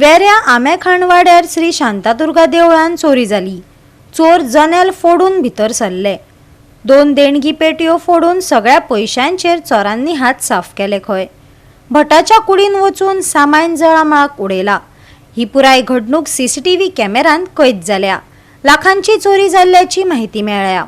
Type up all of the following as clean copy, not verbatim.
वेऱ्या आंबे खांडवाड्यार श्री शांतादुर्गा देवळान चोरी जाली। चोर जनेल फोडून भितर सरले। 2 देणगी पेटयो फोडून सगळ्या पयशांचेर चोरांनी हात साफ केले खंय। भटाच्या कुडीन वचून सामान जळामळाक उडयला। ही पुराय घडणूक सीसीटीव्ही कॅमेरान कैद जाल्या। लाखांची चोरी जाल्ल्याची माहिती मेळ्ळ्या।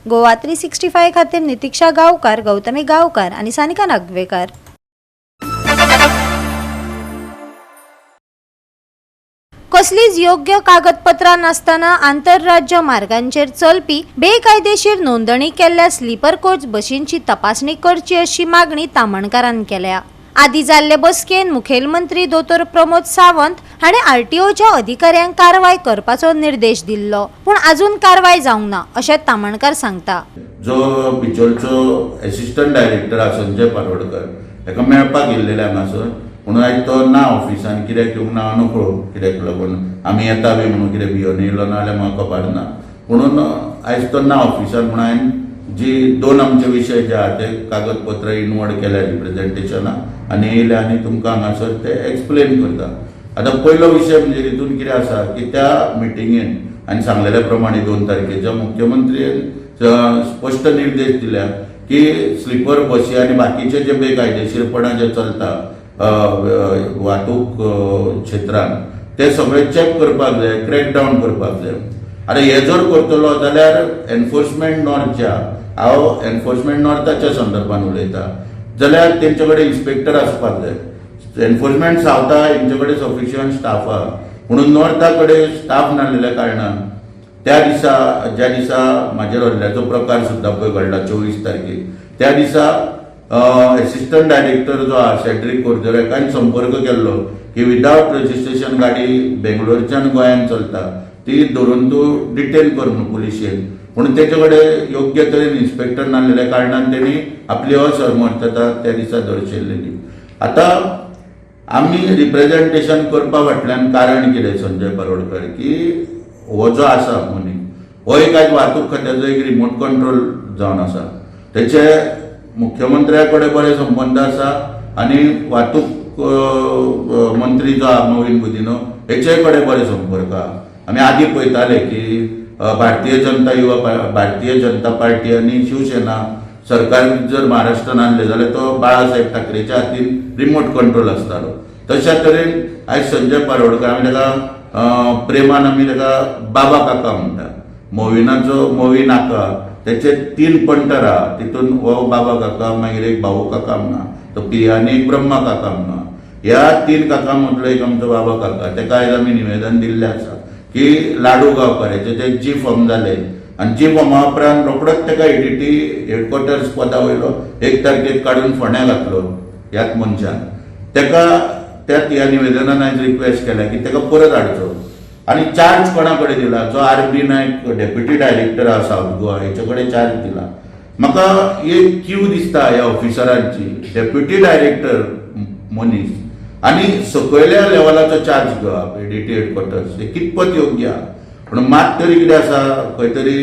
गोवा 365 खातीर नितीक्षा गांवकार, गौतमी गांवकार आणि सानिका नागवेकर। कसलीच योग्य कागदपत्रां नासतना आंतरराज्य मार्गांचेर चलपी बेकायदेशीर नोंदणी केल्ल्या स्लीपर कोच बशींची तपासणी करची अशी मागणी तामणकारान केल्या। आदी जाल्ले बसकेन मुखेलमंत्री दोतोर प्रमोद सावंत हाणें आरटीओच्या अधिकाऱ्यांक कारवाय करपाचो निर्देश दिल्लो, पूण अजून कारवाय जावंक ना अशें तामणकार सांगता। जो बिचोलचो असिस्टंट डायरेक्टर आसा संजय पारोडकर हेका मेळपाक गेल्लेले हांगासर, म्हणून आयज तो ना ऑफिसान कित्याक येवंक ना नकळो, कित्याक लागून आमी येता बी म्हणून कितें भिवन येयलो ना जाल्यार म्हाका खबर ना, म्हणून आयज तो ना ऑफिसान म्हणून हांवें जी 2 आमचे विशय जे आहा ते कागदपत्र इनवड केल्या रिप्रेझेंटेशना आनी येयले आनी तुमकां हांगासर ते एक्सप्लेन करता। आतां पयलो विशय म्हणजे हितून कितें आसा की त्या मिटिंगेन हांवें सांगलेल्या प्रमाणे 2 तारखेच्या मुख्यमंत्र्यान स्पश्ट निर्देश दिल्या की स्लीपर बसी आनी बाकीचे जे बेकायदेशीरपणां जे चलता वाहतूक क्षेत्रांत ते सगळे चॅक करपाक जाय, क्रॅकडावन करपाक जाय। आतां हे जर करतलो जाल्यार एनफोर्समेंट नॉर्थच्या हांव एनफोर्समेंट नॉर्थाच्या संदर्भात उलयता जाल्यार तेंचे कडेन इन्स्पेक्टर आसपाक जाय। एनफोर्समेंट सावथा हेंचे कडेन सफिशियंट स्टाफ आहा, म्हणून नॉर्था कडेन स्टाफ नासलेल्या कारणान त्या दिसा ज्या दिसा म्हाजेर हल्ल्याचो प्रकार सुद्दां पळय घडला 24 तारखेक त्या दिसा एसिस्टंट डायरेक्टर जो आहा सेड्रिक कोर्जरेकान संपर्क केल्लो की विदाउट रजिस्ट्रेशन गाडी बेंगलोरच्यान गोंयांत चलता ती धरून तूं डिटेन कर म्हणून पुलिशेन. पूण तेचे कडेन योग्य तरेन इन्स्पेक्टर नासलेल्या कारणान तेणी आपली असमर्थता त्या दिसा दर्शयिल्ली. आतां आमी रिप्रेझेंटेशन करपा फाटल्यान कारण कितें संजय परोडकर की हो जो आसा मनीस हो एक आज वाहतूक खात्याचो एक रिमोट कंट्रोल जावन आसा. तेचे मुख्यमंत्र्या कडेन बरे संबंद आसा आनी वाहतूक मंत्री जो आहा मोविन गुदिनो हेचे कडेन बरे संपर्क आहा. आमी आदीं पळयताले की भारतीय जनता पार्टी आनी शिवसेना सरकार जर महाराष्ट्रान आणले जाल्यार तो बाळासाहेब ठाकरेच्या हातीन रिमोट कंट्रोल आसतालो. तशा तरेन आयज संजय परोडकर आमी ताका प्रेमान आमी ताका बाबा काका म्हणटा. मोविन आका तेचे 3 पंटर आहा तितून हो बाबा काका मागीर एक भाऊ काका म्हणा तो पिया आनी एक ब्रह्मा काका म्हणा. ह्या 3 काका मदलो एक आमचो बाबा काका तेका आयज आमी निवेदन दिल्लें आसा की लाडू गांवकाराचे ते जी फॉर्म जाले आनी जी फॉर्मा उपरांत रोखडोच तेका EDT हेडक्वॉर्टर्स पदा वयलो 1 तारखेक काडून फोंड्या घातलो ह्याच मनशान. तेका ह्या निवेदनान आयज रिक्वेस्ट केल्या की तेका परत हाडचो आनी चार्ज कोणा कडेन दिला जो RB नायक डेप्युटी डायरेक्टर आहा सावथ गोवा हेचे कडेन चार्ज दिला. म्हाका एक क्यू दिसता ह्या ऑफिसरांची डेप्युटी डायरेक्टर मनीस आनी सकयल्या लेवलाचो चार्ज घेवप EDT हेडक्वॉर्टर्स हे कितपत योग्य आहा. पूण मात तरी कितें आसा खंय तरी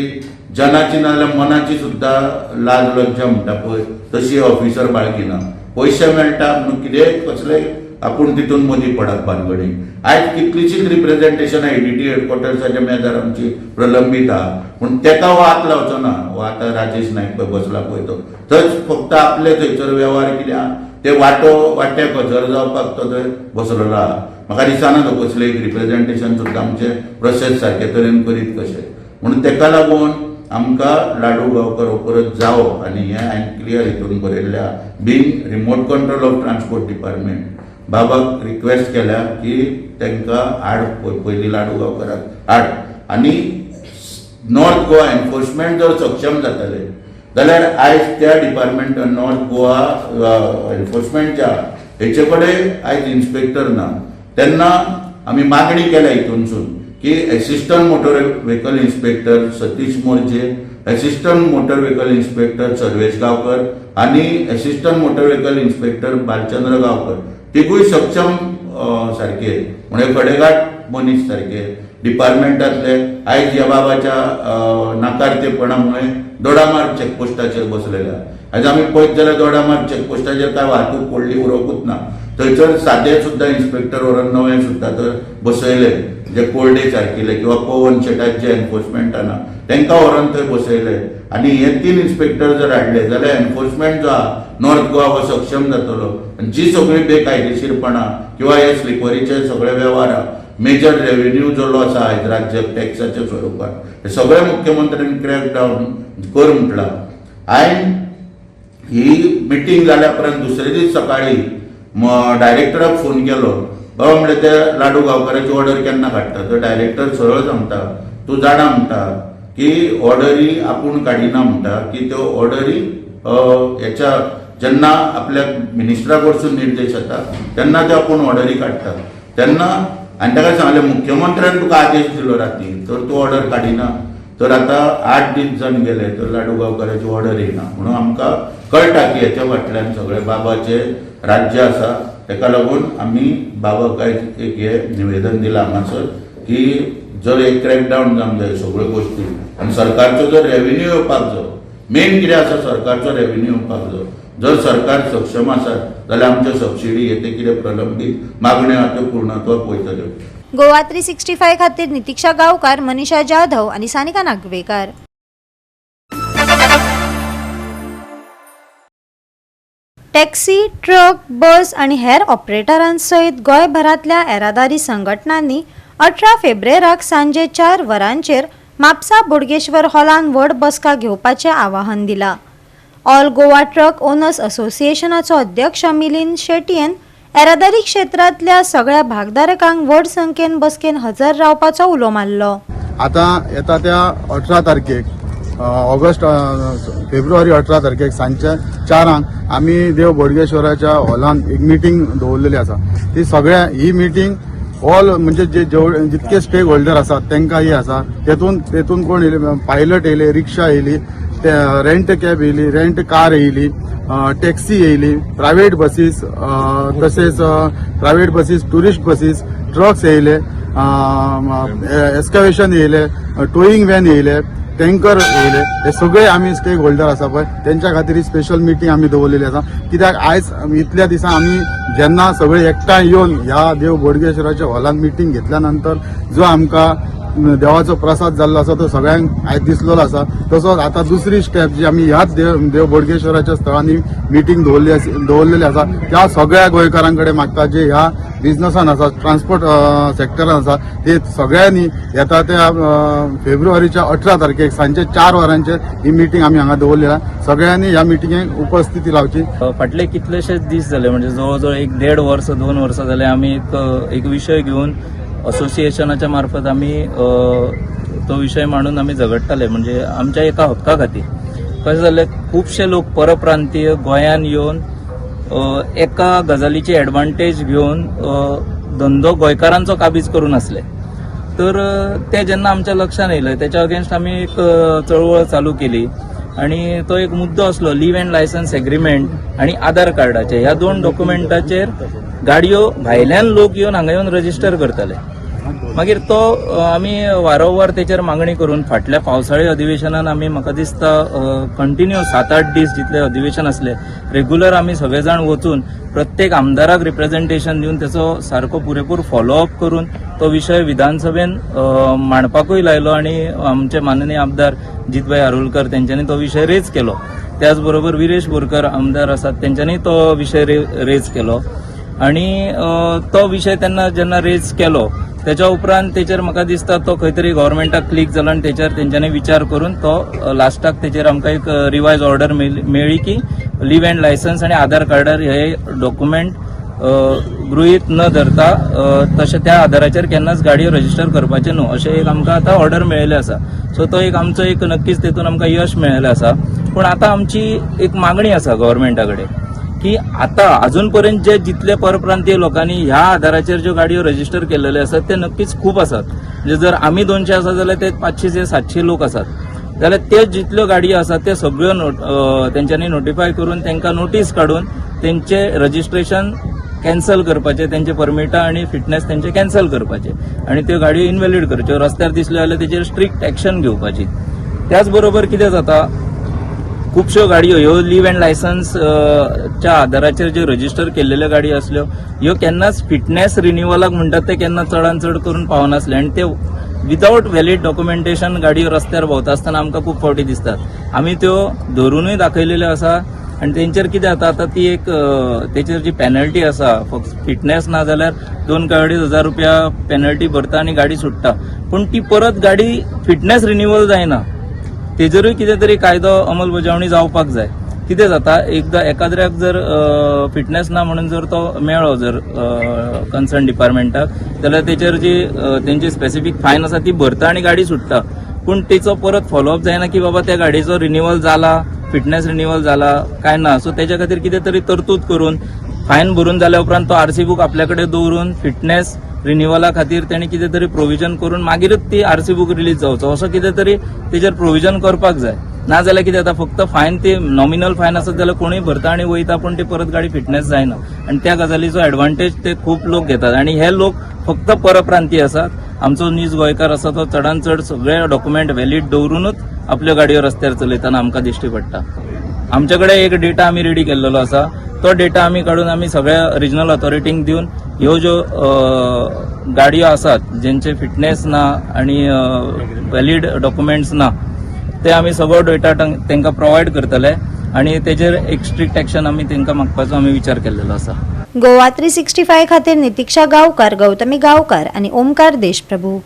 जनाची नाजाल्यार मनाची सुद्दां लाज लज्जा म्हणटा पळय तशी ऑफिसर बाळगिना. पयशे मेळटा म्हणून कितें कसलें आपूण तितून मदीं पडप भानगडी. आयज कितलीशीच रिप्रेझेंटेशनां EDT हेडक्वॉर्टर्साच्या मेजार आमची प्रलंबीत आहा पूण तेका हो हात लावचो ना. हो आतां राजेश नायक पळय बसला पळय तो थंयच फक्त आपले थंयसर वेव्हार कितें आहा ते वाट्याक हजर जावपाक तो थंय बसलेलो आहा. म्हाका दिसना तो कसलें एक रिप्रेझेंटेशन सुद्दां आमचे प्रोसेस सारके तरेन करीत कशें. म्हणून तेका लागून आमकां लाडू गांवकर हो परत जावो आनी हें हांवें क्लियर हितून बरयल्ल्या being remote control of transport department बाबाक रिक्वेस्ट केल्या की तांकां हाड पयलीं लाडू गांवकराक हाड आनी नॉर्थ गोवा एनफोर्समेंट जर सक्षम जातले जाल्यार आयज त्या डिपार्टमेंट नॉर्थ गोवा एनफोर्समेंटच्या हेचे कडेन आयज इन्स्पेक्टर ना. तेन्ना आमी मागणी केल्या हितूनसून की assistant motor vehicle inspector Satish Morje, assistant motor vehicle inspector Sarvesh Gaonkar आनी assistant motor vehicle inspector Balchandra Gaonkar तिगूय सक्षम सारखे म्हणजे कडेगाठ मनीस सारखे डिपार्टमेंटातले आयज ह्या बाबाच्या नाकारतेपणामुळे दोडामार्ग चेकपोस्टाचेर बसलेले आहा. आयज आमी पळयत जाल्यार दोडामार्ग चेकपोस्टाचेर काय वाहतूक पडली उरोवपूच ना. थंयसर सादे सुद्दां इन्स्पेक्टर व्हरून नवे सुद्दां तर बसयले जे कोल्डे सारकिले किंवा पवन शेटात जे एनफोर्समेंटान तांकां व्हरून थंय बसयले आनी हे 3 इन्स्पेक्टर जर हाडले जाल्यार एनफोर्समेंट जो आहा नॉर्थ गोवा हो सक्षम जातलो. जी सगळी बेकायदेशीरपणां किंवा हे स्लिपरीचे सगळे वेव्हार मेजर रेव्हेन्यू जो लॉस आहा आयज राज्याक टॅक्साच्या स्वरुपात हे सगळे मुख्यमंत्र्यान क्रॅक डावन कर म्हटलां. हांवें ही मिटींग जाल्या उपरांत दुसरे दीस सकाळी डायरेक्टराक फोन केलो. बाबा म्हणलें ते लाडू गांवकाराची ऑर्डर केन्ना काडटा. तो डायरेक्टर सरळ सांगता तूं जाणा म्हणटा की ऑर्डरी आपूण काडिना म्हणटा की त्यो ऑर्डरी हेच्या जेन्ना आपल्या मिनिस्टरा कडसून निर्देश येता तेन्ना ते आपूण ऑर्डरी काडटा. तेन्ना आनी ताका सांगलें मुख्यमंत्र्यान तुका आदेश दिलो राती तर तूं ऑर्डर काडिना. तर आतां 8 दीस जावन गेले तर लाडू गांवकाराची ऑर्डर येना. म्हणून आमकां कळटा की हेच्या फाटल्यान सगळे बाबाचे राज्य आसा. ताका लागून आमी बाबाक आयज एक हे निवेदन दिलां हांगासर की जर एक क्रॅकडावन जावंक जाय सगळ्यो गोश्टी आनी सरकारचो जर रेव्हेन्यू येवपाक जाय मेन कितें आसा सरकारचो रेव्हेन्यू येवपाक जाय. जर सरकार सक्षम आसत जाल्यार आमच्यो सबसिडी हे कितें प्रलंबीत मागण्यो आहा त्यो पूर्णत्वाक वयतल्यो. गोवा 365 खातीर नितीक्षा गांवकार, मनीषा जाधव आनी सानिका नागवेकर. टॅक्सी, ट्रक, बस आनी हेर ऑपरेटरांसयत गोंयभरांतल्या येरादारी संघटनांनी 18 फेब्रुवाराक सांजे 4 वरांचेर म्हापसा बोडगेश्वर हॉलांत व्हड बसका घेवपाचें आवाहन दिलां. ऑल गोवा ट्रक ओनर्स असोसिएशनाचो अध्यक्ष मिलिंद शेटयेन येरादारी क्षेत्रांतल्या सगळ्या भागधारकांक व्हड संख्येन बसकेन हजर रावपाचो उलो मारलो. आता येता त्या 18 तारखेक ऑगस्ट फेब्रुवारी 18 तारखेक सांजच्या 4 आमी देव बोडगेश्वराच्या हॉलान एक मिटींग दवरलेली आसा. ती सगळ्या ही मिटींग ऑल म्हणजे जितके स्टेक होल्डर आसात तांकां ही आसा. तेतून कोण येयले, पायलट येयले, रिक्षा येयली, रेंट कॅब येयली, रेंट कार येयली, टॅक्सी येयली, प्रायव्हेट बसीस, तसेच private buses, tourist buses, trucks येयले, एक्सकॅव्हेशन येयले, टोईंग व्हॅन येयले, टँकर येयले. हे सगळे आमी स्टेक होल्डर आसा पळय तेंच्या खातीर स्पेशल मिटींग आमी दवरलेली आसा. कित्याक आयज इतल्या दिसा आमी जेन्ना सगळे एकठांय येवन ह्या देव बोडगेश्वराच्या हॉलांत मिटींग घेतल्या नंतर जो आमकां देवाचो प्रसाद जाल्लो आसा तो सगळ्यांक आयज दिसलेलो आसा. तसोच आता दुसरी स्टेप जी आमी ह्याच देव बोडगेश्वराच्या स्थळांनी मिटींग दवरलेली आसा त्या सगळ्या गोंयकारांकडे मागता जे ह्या बिझनसान आसा, ट्रान्सपोर्ट सेक्टरान आसा, ते सगळ्यांनी येता त्या फेब्रुवारीच्या 18 तारखेक सांजचे 4 वरांचेर ही मिटींग आमी हांगा दवरलेली. सगळ्यांनी ह्या मिटींगेक उपस्थिती लावची. फाटले कितलेशेच दीस जाले म्हणजे जवळजवळ 1.5 वर्स 2 वर्सां जाले आमी एक विशय घेऊन असोसिएशनाच्या मार्फत आमी तो विषय मांडून आमी झगडटाले. म्हणजे आमच्या एका हक्का खातीर कशें जालें, खुबशे लोक परप्रांतीय गोंयान येवन एका गजालीची एडवांटेज घेवन धंदो गोंयकारांचो काबीज करून आसले. तर ते जेन्ना आमच्या लक्षान येयलें त्याच्या अगेन्स्ट आमी एक चळवळ चालू केली आणि तो एक मुद्दो असलो लिव्ह अँड लायसन्स एग्रीमेंट आणि आधार कार्डाचे. ह्या 2 डॉक्युमेंटाचेर गाडयो भायल्यान लोक येवन हांगा येवन रजिस्टर करताले. मागीर तो आमी वारंवार तेचेर मागणी करून फाटल्या पावसाळी अधिवेशनान आमी म्हाका दिसता कंटिन्यू 7-8 दीस जितले अधिवेशन असले रेग्युलर आमी सगळे जाण वचून प्रत्येक आमदाराक रिप्रेझेंटेशन दिवन त्याचो सारको पुरेपूर फॉलोअप करून तो विषय विधानसभेन मांडपाकूय लायलो आणि आमचे माननीय आमदार जितभाई आरोलकर तेंच्यांनी तो विषय रेज केलो. त्याचबरोबर विरेश बोरकर आमदार आसात तेंच्यांनी तो विषय रेज केलो आणि तो विषय त्यांना जेन्ना रेज केलो त्याच्या उपरांत तेचेर म्हाका दिसता तो खंय तरी गव्हर्मेंटाक क्लिक जालो आणि तेचेर तेंच्यांनी विचार करून तो लास्टाक तेचेर आमकां एक रिवायज ऑर्डर मेळ्ळी की लिव्ह अँड लायसन्स आणि आधार कार्डार हे डॉक्युमेंट गृहीत न धरता तशें त्या आधाराचेर केन्नाच गाडयो रजिस्टर करपाचे न्हू अशें एक आमकां आतां ऑर्डर मेळिल्ले आसा. सो तो एक आमचो एक नक्कीच तेतून आमकां यश मेळिल्लें आसा. पूण आतां आमची एक मागणी आसा गव्हर्मेंटा कडेन की आता अजून पर्यंत जे जितले परप्रांतीय लोकांनी ह्या आधाराचेर ज्यो गाडयो रजिस्टर केलेले असतात ते नक्कीच खूप असतात. म्हणजे जर आम्ही 200 आसा जाल्यार ते 500 ते 700 लोक असतात जाल्यार ते जितल्यो गाडयो आसात ते सगळ्यो तेंच्यांनी नोटिफाय करून तांकां नोटीस काढून तेंचे रजिस्ट्रेशन कॅन्सल करपाचे, त्यांचे परमिटा आणि फिटनेस त्यांचे कॅन्सल करपाचे आणि त्यो गाडयो इनव्हॅलिड करच्यो. रस्त्यार दिसल्यो जाल्यार तेचेर स्ट्रिक्ट एक्शन घेवपाची. त्याचबरोबर कितें जाता, खुबश्यो गाडयो ह्यो लिव्ह अँड लायसन्स च्या आधाराचेर ज्यो रजिस्टर केल्ल्यो गाडयो आसल्यो ह्यो केन्नाच फिटनेस रिन्युअलाक म्हणटात ते केन्ना चडांत चड करून पावनासले आणि ते विदाउट व्हॅलीड डॉक्युमेंटेशन गाडयो रस्त्यार भोंवता आसतना आमकां खूब फावटी दिसतात. आमी त्यो धरूनय दाखयलेल्यो आसा आणि तेंचेर कितें जाता आतां ती एक तेचेर जी पेनल्टी आसा फक्त फिटनेस ना जाल्यार 2-2.5 रुपया पेनल्टी भरता आणि गाडी सुट्टा. पूण ती परत गाडी फिटनेस रिन्युअल जायना. तेजेरूय कितें तरी कायदो अंमलबजावणी जावपाक जाय. कितें जाता एकदा एकाद्र्याक जर फिटनेस ना म्हणून जर तो मेळ्ळो जर कन्सर्न डिपार्टमेंटाक जाल्यार तेचेर जी तेंची स्पेसिफीक फायन आसा ती भरता आणि गाडी सुट्टा. पूण तेचो परत फॉलोअप जायना की बाबा त्या गाडयेचो रिन्युअल जाला, फिटनेस रिन्युअल जाला काय ना. सो तेच्या खातीर कितें तरी तरतूद करून फायन भरून जाल्या उपरांत तो आरसी बूक आपल्या कडेन दवरून फिटनेस रिन्युअला खातीर तेणी कितें तरी प्रोव्हिजन करून मागीरच ती आरसी बूक रिलीज जावचो असो कितें तरी तेचेर प्रोव्हिजन करपाक जाय. ना जाल्यार कितें जाता फक्त फायन ती नॉमिनल फायन आसत जाल्यार कोणूय भरता आणि वयता पूण ती परत गाडी फिटनेस जायना आणि त्या गजालीचो एडवांटेज ते खूब लोक घेतात आणि हे लोक फक्त परप्रांतीय आसात. आमचो नीज गोंयकार आसा तो चडांत चड सगळे डॉक्युमेंट व्हॅलीड दवरूनच आपल्यो गाडयो रस्त्यार चलयतना आमकां दिश्टी पडटा. आमचे कडेन एक डेटा आमी रेडी केल्लो आसा. तो डेटा आमी काडून आमी सगळ्या रिजनल ऑथॉरिटींक दिवन ह्यो ज्यो गाडयो आसात जेंचे फिटनेस ना आणि व्हॅलीड डॉक्युमेंट्स ना ते आमी सगळो डेटा तांकां प्रोवायड करतले आणि तेजेर एक स्ट्रिक्ट एक्शन आमी तांकां मागपाचो आमी विचार केल्लो आसा. गोवा 365 खातीर नितीक्षा गांवकार, गौतमी गांवकार आणि ओमकार देशप्रभू.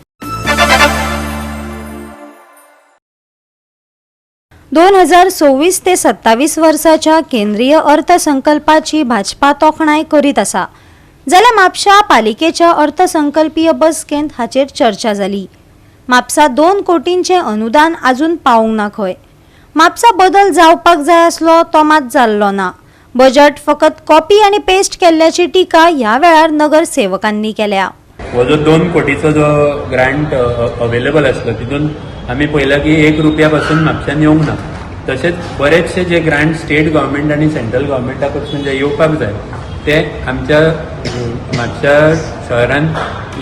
2024 ते 27 वर्साच्या केंद्रीय अर्थसंकल्पाची भाजपा तोखणाय करीत आसा जाल्यार म्हापशा पालिकेच्या अर्थसंकल्पीय बसकेंत हाचेर चर्चा जाली. म्हापसा 2 कोटींचे अनुदान अजून पावूंक ना खंय. म्हापसा बदल जावपाक जाय आसलो तो मात जाल्लो ना. बजेट फकत कॉपी आनी पेस्ट केल्ल्याची टिका ह्या वेळार नगरसेवकांनी केल्या. हो जो 2 कोटीचो जो ग्रांट अवेलेबल आसलो तितून आमी पळयलां की 1 रुपया पासून म्हापशान येवंक ना. तशेंच बरेचशे जे ग्रांट स्टेट गव्हर्मेंट आनी सेंट्रल गव्हर्मेंटा कडसून जे येवपाक जाय ते आमच्या म्हापशा शहरांत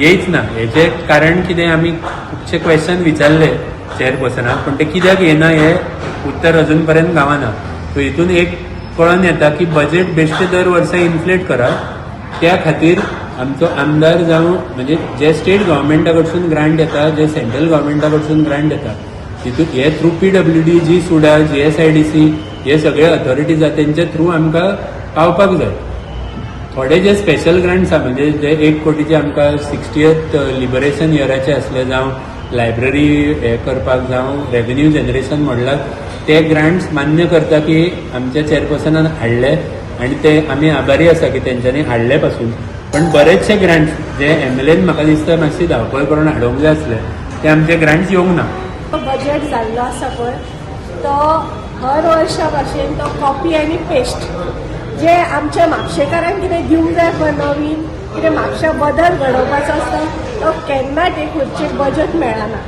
येयच ना. हेचे कारण कितें आमी खुबशे क्वेश्चन विचारले चेअरपर्सनाक, पण ते कित्याक येना हे उत्तर अजून पर्यंत गावना. सो हितून एक कळून येता की बजेट बेश्टे दर वर्सा इन्फ्लेट करात. त्या खातीर आमचो आमदार जावं म्हणजे जे स्टेट गव्हर्मेंटा कडसून ग्रांट येता, जे सेंट्रल गव्हर्मेंटा कडसून ग्रांट येता, तितून हे थ्रू PWD, जी सुडा, GSIDC हे सगळे अथॉरिटीज आहा तेंचे थ्रू आमकां पावपाक जाय. थोडे जे स्पेशल ग्रांट्स आहा म्हणजे जे 1 कोटीचे आमकां 60th लिबरेशन इयराचे असले, जावं लायब्ररी हे करपाक, जावं रेव्हेन्यू जनरेशन मॉडलाक ते ग्रांट्स मान्य करता की आमच्या चेअरपर्सनान हाडले आनी ते आमी आभारी आसा की तेंच्यांनी हाडले पासून. पण बरेचशे ग्रांट्स जे MLAन म्हाका दिसता मातशी धांवपळ करून हाडूंक जाय आसले ते आमचे ग्रांट्स येवंक ना. बजेट जाल्लो आसा पळय तो हर वर्सा भाशेन तो कॉपी आनी पेस्ट जे आमच्या म्हापशेकारांक कितें दिवंक जाय पळय नवीन कितें म्हापशा बदल घडोवपाचो आसता तो केन्नाच एक खंयचें बजेट मेळना,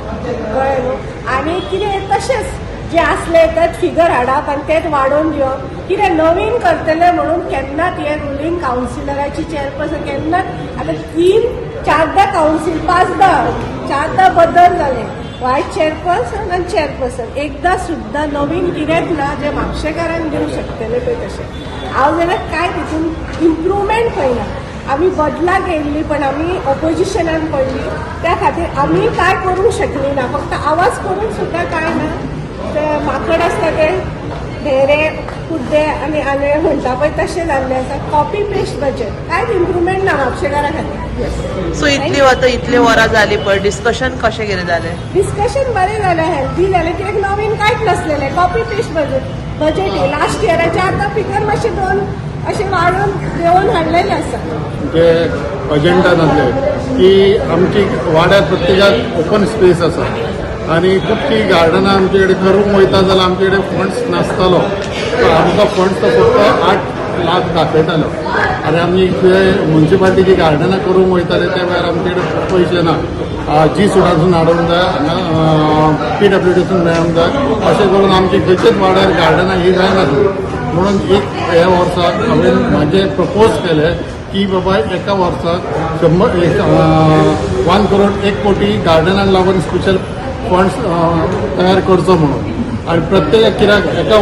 कळ्ळें न्हू. आनी कितें तशेंच जे आसले तेच फिगर हाडप आनी तेच वाडोवन दिवप. कितें नवीन करतले म्हणून केन्नाच हे रुलींग कावन्सिलराची चेअरपर्सन केन्नाच आतां 3-4दा कावन्सील 5दा बदल जाले, वायस चेअरपर्सन आनी चेअरपर्सन. एकदा सुद्दां नवीन कितेंच ना जे म्हापशेकारांक दिवंक शकतले पळय तशें. हांव जाल्यार काय तितून इम्प्रुवमेंट पळयना. आमी बदलाक येयल्ली पण आमी ऑपोजिशनान पडली, त्या खातीर आमी काय करूंक शकली ना. फक्त आवाज करून सुद्दां काय ना. ते माकड आसता ते ढेरे कुड्डे आनी आंगळे म्हणटा पळय तशें जाल्लें आसा. कॉपी पेस्ट बजेट कांयच इम्प्रुवमेंट ना म्हापशेकारा खातीर. सो इतली वरां जाली पळय, डिस्कशन कशें कितें जालें? डिस्कशन बरें जालें, हेल्दी जालें. कित्याक नवीन कांयच नासलेलें, कॉपी पेस्ट बजेट लास्ट इयराचे. आतां फिगर मातशे 2 अशें वाडोवन देंवन हाडलेलें आसा. जे अजेंडान आसले की आमची वाड्यार प्रत्येकाक ओपन स्पेस आसा आनी खुबशीं गार्डनां आमचे कडेन करूंक वयता जाल्यार आमचे कडेन फंड्स नासतालो. सो आमकां फंड्स तो फक्त 8 लाख दाखयतालो आनी आमी म्युन्सिपालिटीची गार्डनां करूंक वयताले त्या वेळार आमचे कडेन पयशे ना. जी सुडासून हाडूंक जाय, हांगा PWDसून मेळोंक जाय, अशें करून आमची खंयचेच वाड्यार गार्डनां ही जायनासली. म्हणून ह्या वर्साक हांवें म्हाजें प्रपोज केलें की बाबा एका वर्साक 1 करोड 1 कोटी गार्डनाक लागून स्पेशल फंड्स तयार करचो म्हणून. आनी प्रत्येक कित्याक एका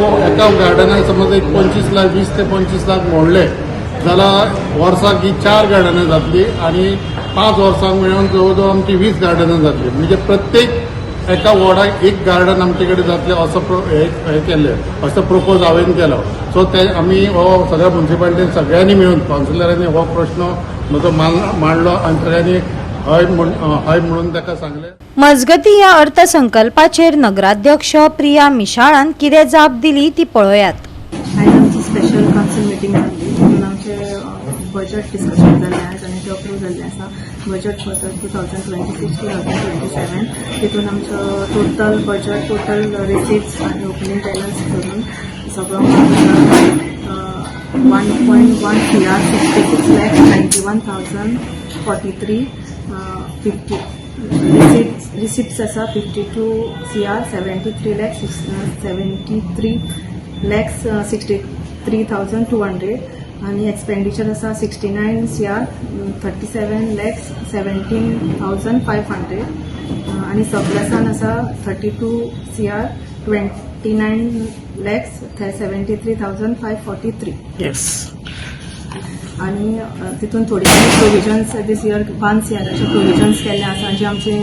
गार्डनाक समज एक 25 लाख 20 ते 25 लाख मोडले जाल्यार वर्साक ही 4 गार्डनां जातली आनी 5 वर्सांक मेळून जवळ जवळ आमची 20 गार्डनां जातली. म्हणजे प्रत्येक एका वॉर्डाक एक गार्डन आमचे कडेन जातले असो हे केल्ले, असो प्रपोज हांवें केलो. सो ते आमी हो सगळ्या म्युन्सिपालिटीन सगळ्यांनी मेळून कावन्सिलरांनी हो प्रश्न म्हजो मांडलो आनी सगळ्यांनी हय म्हणून ताका सांगलें. मजगती ह्या अर्थसंकल्पाचेर नगराध्यक्ष प्रिया मिशाळान कितें जाप दिली ती पळयात. आयज आमची स्पेशल कावन्सील मिटींग जाल्ली, तितून आमचे बजेट डिस्कशन जाल्लें आयज आनी ते अप्रूव जाल्लें आसा. बजेट फॉर 2026-2027 तितून आमचो टोटल बजेट, टोटल रिसिप्ट्स आनी ओपनिंग बॅलन्स धरून सगळो 1.1 CR 66,91,043 50. Receipts आसा 52 CR 73,63,63,200 आनी एक्सपेंडिचर आसा 69 CR 37,17,500 आनी सरप्लसान आसा 32 CR 29,73,543. आनी तितून थोडी प्रोविजन्स दीस इयर 1 CRचे प्रोविजन्स केल्ले आसा. जे आमचे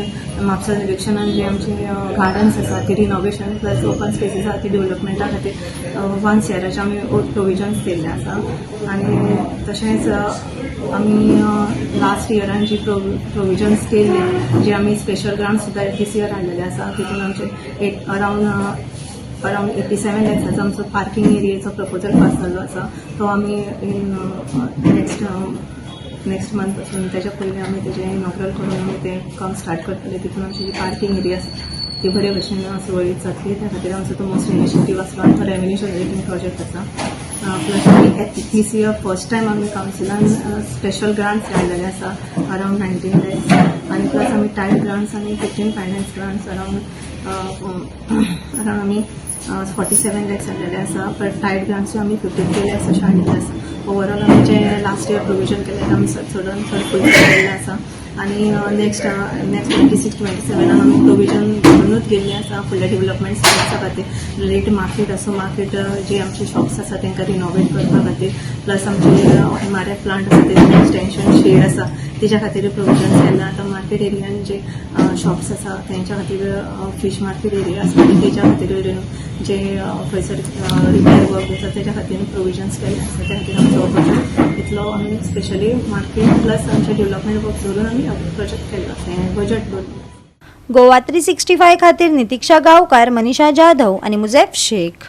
म्हापसा निरीक्षणान जे आमचे गार्डन्स आसा ती रिनोवेशन प्लस ओपन स्पेसीस आसा ती डेव्हलपमेंटा खातीर 1 CRचे आमी प्रोविजन्स केल्ले आसा. आनी तशेंच आमी लास्ट इयरान जी प्रोविजन्स केल्ले जे आमी स्पेशल ग्रांट सुद्दां दीस इयर हाडलेले आसा. तितून आमचे अराउंड 87 लॅक्साचो आमचो पार्किंग एरियेचो प्रपोजल पास जाल्लो आसा. तो आमी इन नेक्स्ट नेक्स्ट मंथ पासून त्याच्या पयलीं आमी तेजें इनॉग्रल करून आमी तें काम स्टार्ट करतले. तितून आमची जी पार्किंग एरिया आसा ती बरे भशेन सुरळीत जातली. त्या खातीर आमचो तो मोस्ट इनिशिएटीव आसलो आनी तो रेव्हेन्यू जनरेटींग प्रोजेक्ट आसा. प्लस आमी दीस इयर फर्स्ट टायम आमी कावन्सिलान स्पेशल ग्रांट्स काडलेले आसा अरावंड 19 lakhs आनी प्लस आमी टायड ग्रांट्स आनी 15 फायनान्स ग्रांट्स अरावंड आमी 47 lakhs हाडलेले आसा. बट टायड ग्रांट्स आमी 53 lakhs अशें हाडिल्ले आसा. ओवरऑल आमी जे लास्ट इयर प्रोविजन केलें आमी चड फूल केल्लें आसा. आनी नेक्स्ट 26-27 आमी प्रोविजन करूनच गेल्ली आसा फुडल्या डेव्हलपमेंट स्टेप्सा खातीर. रिलेटेड मार्केट असो मार्केट जे आमचे शॉप्स आसा तांकां रिनोवेट करपा खातीर प्लस आमचे MRF प्लांट आसा तेजें एक्सटेंशन शेड आसा तेच्या खातीर प्रोविजन्स केला. आतां मार्केट एरियान जे शॉप्स आसा तेंच्या खातीर फीश मार्केट एरिया आसा आनी तेच्या खातीर जे खंयसर रिपेर वर्क आसा तेच्या खातीर प्रोविजन्स केल्ले आसा. त्या खातीर आमचो बजट इतलो आमी स्पेशली मार्केट प्लस आमचे डेव्हलपमेंट वर्क धरून आमी प्रोजेक्ट केल्लो आसा बजट दवरलें. गोवा 365 खातीर नितीक्षा गांवकार, मनीषा जाधव आणि मुझेफ शेख.